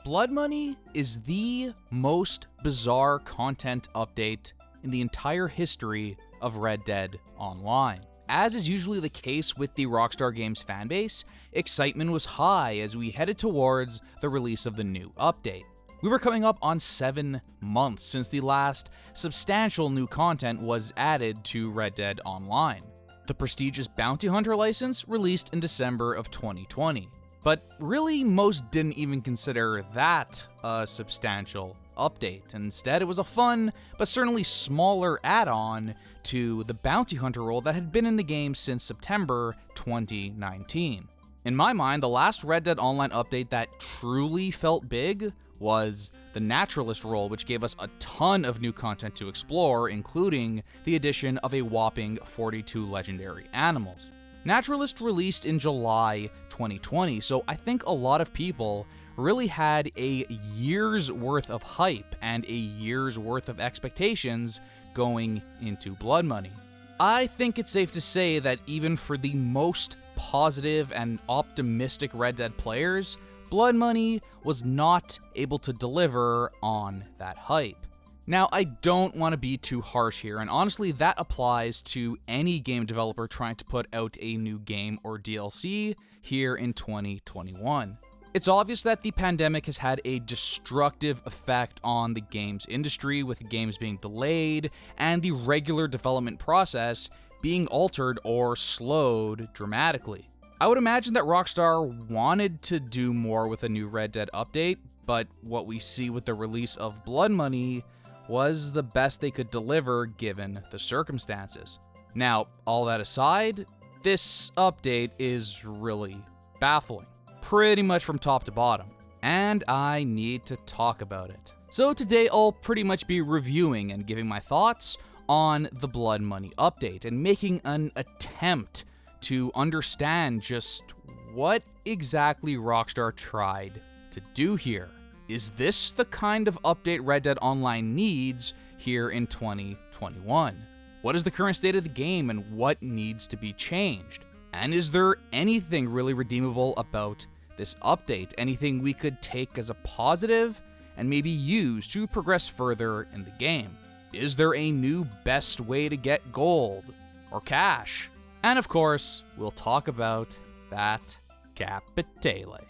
Blood Money is the most bizarre content update in the entire history of Red Dead Online. As is usually the case with the Rockstar Games fanbase, excitement was high as we headed towards the release of the new update. We were coming up on 7 months since the last substantial new content was added to Red Dead Online. The prestigious Bounty Hunter license released in December of 2020. But really, most didn't even consider that a substantial update. Instead, it was a fun, but certainly smaller add-on to the Bounty Hunter role that had been in the game since September 2019. In my mind, the last Red Dead Online update that truly felt big was the Naturalist role, which gave us a ton of new content to explore, including the addition of a whopping 42 legendary animals. Naturalist released in July 2020, so I think a lot of people really had a year's worth of hype and a year's worth of expectations going into Blood Money. I think it's safe to say that even for the most positive and optimistic Red Dead players, Blood Money was not able to deliver on that hype. Now, I don't want to be too harsh here, and honestly, that applies to any game developer trying to put out a new game or DLC here in 2021. It's obvious that the pandemic has had a destructive effect on the games industry, with games being delayed and the regular development process being altered or slowed dramatically. I would imagine that Rockstar wanted to do more with a new Red Dead update, but what we see with the release of Blood Money was the best they could deliver given the circumstances. Now, all that aside, this update is really baffling, pretty much from top to bottom, and I need to talk about it. So today I'll pretty much be reviewing and giving my thoughts on the Blood Money update and making an attempt to understand just what exactly Rockstar tried to do here. Is this the kind of update Red Dead Online needs here in 2021? What is the current state of the game and what needs to be changed? And is there anything really redeemable about this update? Anything we could take as a positive and maybe use to progress further in the game? Is there a new best way to get gold or cash? And of course, we'll talk about that Capitale.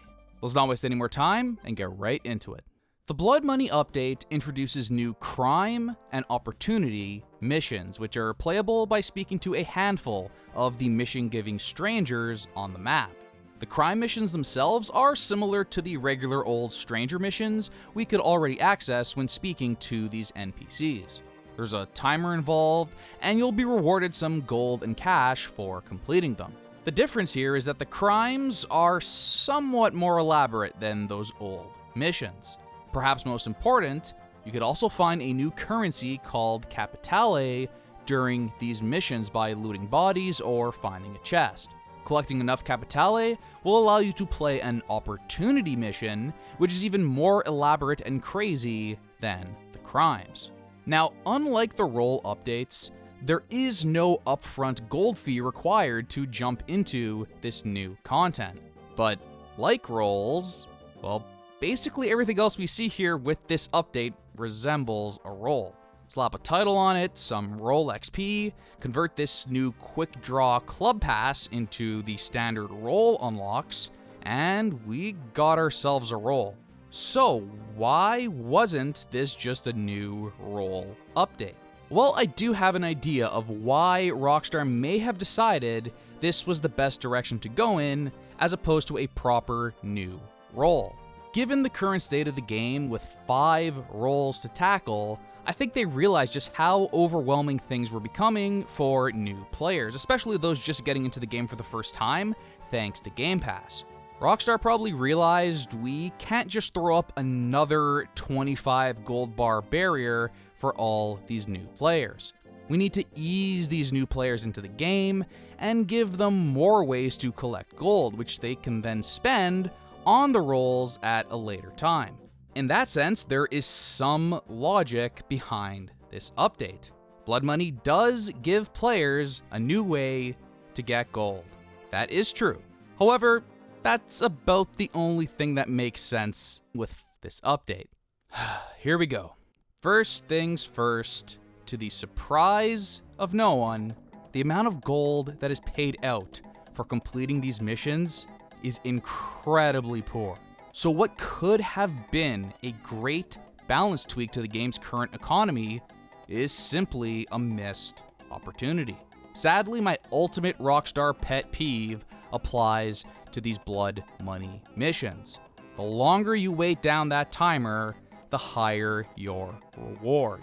Let's not waste any more time and get right into it. The Blood Money update introduces new crime and opportunity missions, which are playable by speaking to a handful of the mission-giving strangers on the map. The crime missions themselves are similar to the regular old stranger missions we could already access when speaking to these NPCs. There's a timer involved, and you'll be rewarded some gold and cash for completing them. The difference here is that the crimes are somewhat more elaborate than those old missions. Perhaps most important, you could also find a new currency called Capitale during these missions by looting bodies or finding a chest. Collecting enough Capitale will allow you to play an opportunity mission, which is even more elaborate and crazy than the crimes. Now, unlike the role updates, there is no upfront gold fee required to jump into this new content. But like roles, well, basically everything else we see here with this update resembles a role. Slap a title on it, some role XP, convert this new quick draw club pass into the standard role unlocks, and we got ourselves a role. So why wasn't this just a new role update? Well, I do have an idea of why Rockstar may have decided this was the best direction to go in, as opposed to a proper new role. Given the current state of the game with 5 roles to tackle, I think they realized just how overwhelming things were becoming for new players, especially those just getting into the game for the first time, thanks to Game Pass. Rockstar probably realized we can't just throw up another 25 gold bar barrier for all these new players. We need to ease these new players into the game and give them more ways to collect gold, which they can then spend on the roles at a later time. In that sense, there is some logic behind this update. Blood Money does give players a new way to get gold. That is true. However, that's about the only thing that makes sense with this update. Here we go. First things first, to the surprise of no one, the amount of gold that is paid out for completing these missions is incredibly poor. So what could have been a great balance tweak to the game's current economy is simply a missed opportunity. Sadly, my ultimate Rockstar pet peeve applies to these blood money missions. The longer you wait down that timer, the higher your reward.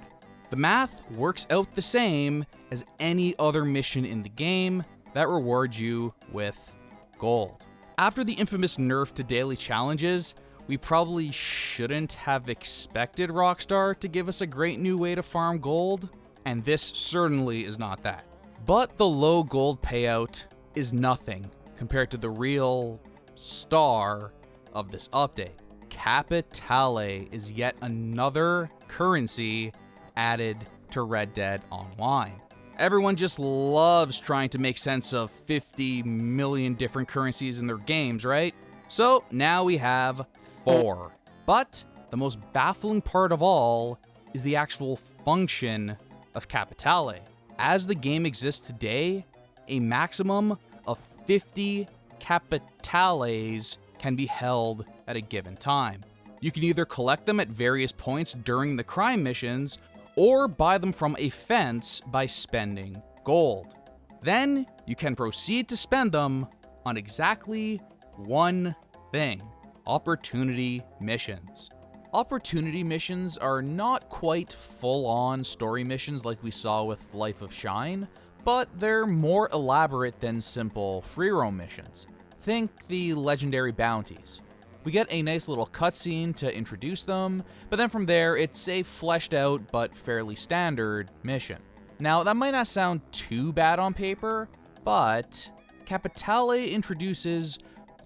The math works out the same as any other mission in the game that rewards you with gold. After the infamous nerf to daily challenges, we probably shouldn't have expected Rockstar to give us a great new way to farm gold, and this certainly is not that. But the low gold payout is nothing compared to the real star of this update. Capitale is yet another currency added to Red Dead Online. Everyone just loves trying to make sense of 50 million different currencies in their games, right? So now we have 4. But the most baffling part of all is the actual function of Capitale. As the game exists today, a maximum of 50 Capitales can be held at a given time. You can either collect them at various points during the crime missions, or buy them from a fence by spending gold. Then you can proceed to spend them on exactly one thing: opportunity missions. Opportunity missions are not quite full-on story missions like we saw with Life of Shine, but they're more elaborate than simple free roam missions. Think the legendary bounties. We get a nice little cutscene to introduce them, but then from there, it's a fleshed out but fairly standard mission. Now, that might not sound too bad on paper, but Capitale introduces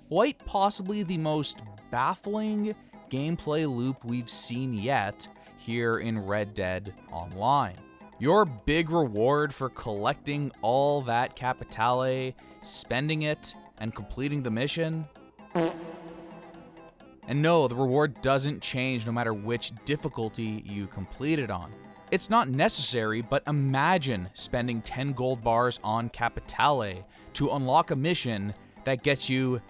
quite possibly the most baffling gameplay loop we've seen yet here in Red Dead Online. Your big reward for collecting all that Capitale, spending it, and completing the mission? And no, the reward doesn't change no matter which difficulty you complete it on. It's not necessary, but imagine spending 10 gold bars on Capitale to unlock a mission that gets you...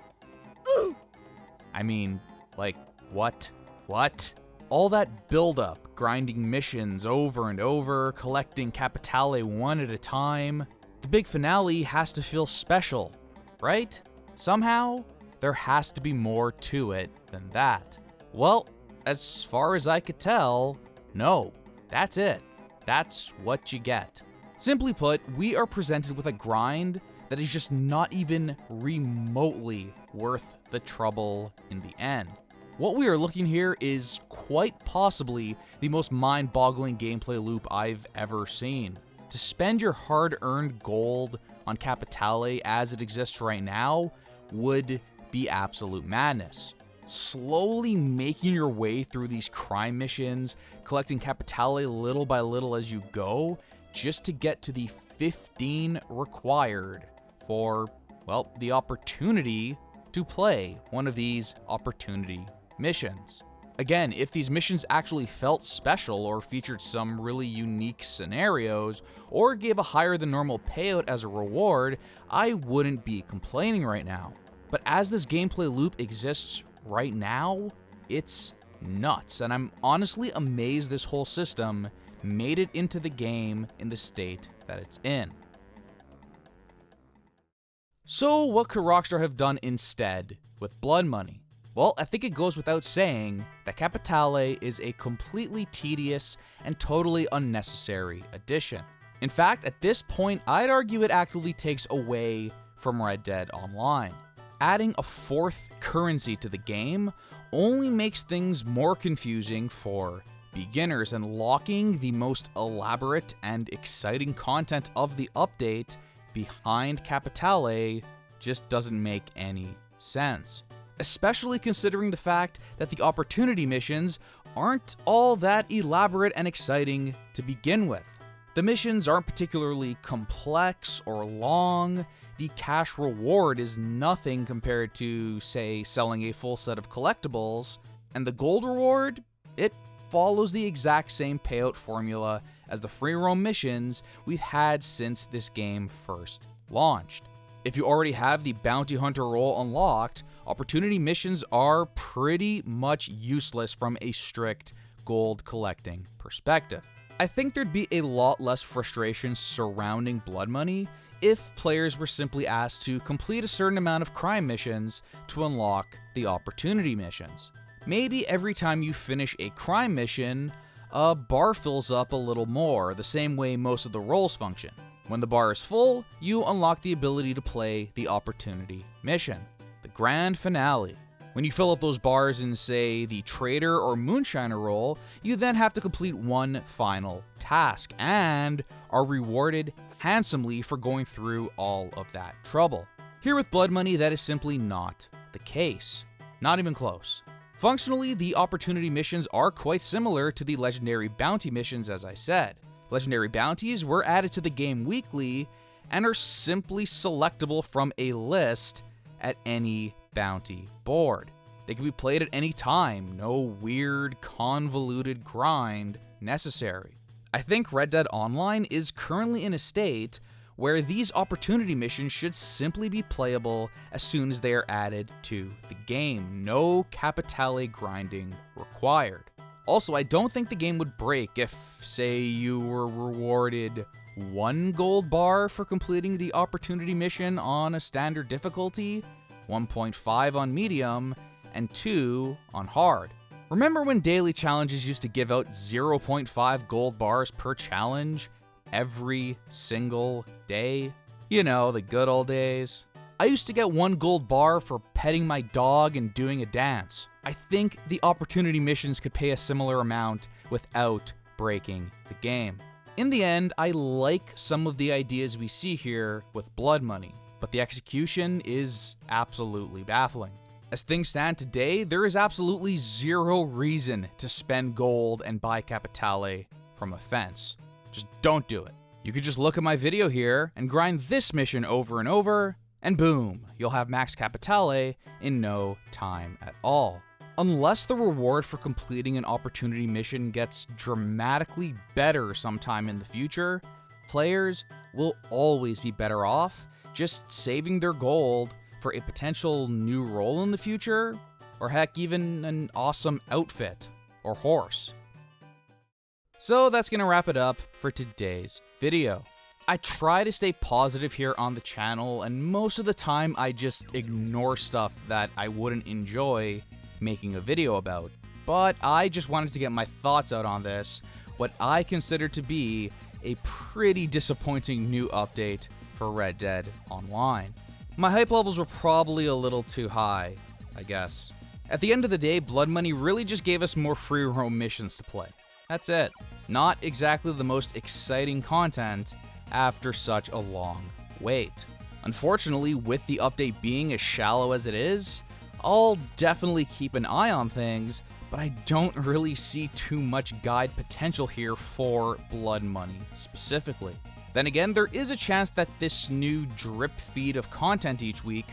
I mean, like, what? What? All that build-up, grinding missions over and over, collecting Capitale one at a time. The big finale has to feel special, right? Somehow, there has to be more to it than that. Well, as far as I could tell, no. That's it. That's what you get. Simply put, we are presented with a grind that is just not even remotely worth the trouble in the end. What we are looking here is quite possibly the most mind-boggling gameplay loop I've ever seen. To spend your hard-earned gold on Capitale as it exists right now would be absolute madness. Slowly making your way through these crime missions, collecting Capitale little by little as you go, just to get to the 15 required for, well, the opportunity to play one of these opportunity missions. Again, if these missions actually felt special or featured some really unique scenarios, or gave a higher than normal payout as a reward, I wouldn't be complaining right now. But as this gameplay loop exists right now, it's nuts, and I'm honestly amazed this whole system made it into the game in the state that it's in. So what could Rockstar have done instead with blood money? Well, I think it goes without saying that Capitale is a completely tedious and totally unnecessary addition. In fact, at this point, I'd argue it actively takes away from Red Dead Online. Adding a 4th currency to the game only makes things more confusing for beginners, and locking the most elaborate and exciting content of the update behind Capitale just doesn't make any sense. Especially considering the fact that the opportunity missions aren't all that elaborate and exciting to begin with. The missions aren't particularly complex or long. The cash reward is nothing compared to, say, selling a full set of collectibles. And the gold reward, it follows the exact same payout formula as the free roam missions we've had since this game first launched. If you already have the bounty hunter role unlocked, opportunity missions are pretty much useless from a strict gold collecting perspective. I think there'd be a lot less frustration surrounding blood money if players were simply asked to complete a certain amount of crime missions to unlock the opportunity missions. Maybe every time you finish a crime mission, a bar fills up a little more, the same way most of the roles function. When the bar is full, you unlock the ability to play the opportunity mission, the grand finale. When you fill up those bars in, say, the trader or moonshiner role, you then have to complete one final task and are rewarded handsomely for going through all of that trouble. Here with blood money, that is simply not the case. Not even close. Functionally, the opportunity missions are quite similar to the legendary bounty missions, as I said. Legendary bounties were added to the game weekly and are simply selectable from a list at any bounty board. They can be played at any time, no weird, convoluted grind necessary. I think Red Dead Online is currently in a state where these opportunity missions should simply be playable as soon as they are added to the game. No Capitale grinding required. Also, I don't think the game would break if, say, you were rewarded 1 gold bar for completing the opportunity mission on a standard difficulty, 1.5 on medium, and 2 on hard. Remember when daily challenges used to give out 0.5 gold bars per challenge every single day? You know, the good old days. I used to get 1 gold bar for petting my dog and doing a dance. I think the opportunity missions could pay a similar amount without breaking the game. In the end, I like some of the ideas we see here with blood money, but the execution is absolutely baffling. As things stand today, there is absolutely zero reason to spend gold and buy Capitale from a fence. Just don't do it. You could just look at my video here and grind this mission over and over, and boom, you'll have max Capitale in no time at all. Unless the reward for completing an opportunity mission gets dramatically better sometime in the future, players will always be better off just saving their gold for a potential new role in the future, or heck, even an awesome outfit or horse. So that's gonna wrap it up for today's video. I try to stay positive here on the channel, and most of the time I just ignore stuff that I wouldn't enjoy making a video about. But I just wanted to get my thoughts out on this, what I consider to be a pretty disappointing new update for Red Dead Online. My hype levels were probably a little too high, I guess. At the end of the day, blood money really just gave us more free roam missions to play. That's it. Not exactly the most exciting content after such a long wait. Unfortunately, with the update being as shallow as it is, I'll definitely keep an eye on things, but I don't really see too much guide potential here for blood money specifically. Then again, there is a chance that this new drip feed of content each week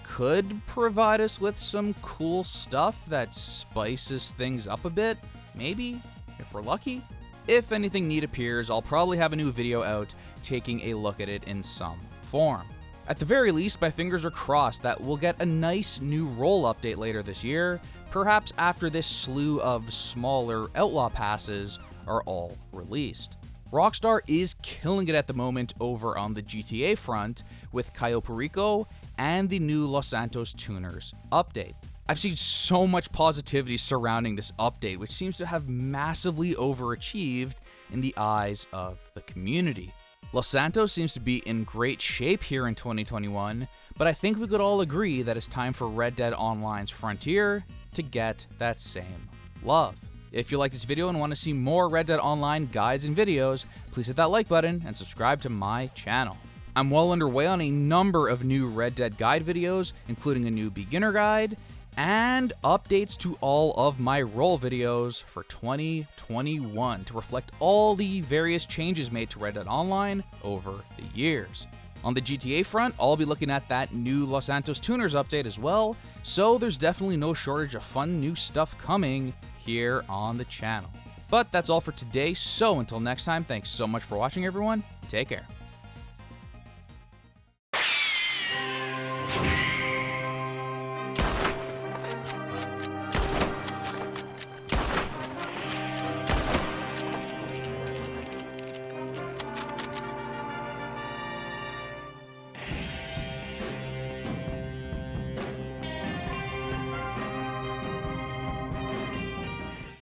could provide us with some cool stuff that spices things up a bit, maybe, if we're lucky. If anything neat appears, I'll probably have a new video out taking a look at it in some form. At the very least, my fingers are crossed that we'll get a nice new role update later this year, perhaps after this slew of smaller outlaw passes are all released. Rockstar is killing it at the moment over on the GTA front with Cayo Perico and the new Los Santos Tuners update. I've seen so much positivity surrounding this update, which seems to have massively overachieved in the eyes of the community. Los Santos seems to be in great shape here in 2021, but I think we could all agree that it's time for Red Dead Online's Frontier to get that same love. If you like this video and want to see more Red Dead Online guides and videos, please hit that like button and subscribe to my channel. I'm well underway on a number of new Red Dead guide videos, including a new beginner guide, and updates to all of my role videos for 2021 to reflect all the various changes made to Red Dead Online over the years. On the GTA front, I'll be looking at that new Los Santos Tuners update as well, so there's definitely no shortage of fun new stuff coming here on the channel. But that's all for today, so until next time, thanks so much for watching everyone, take care.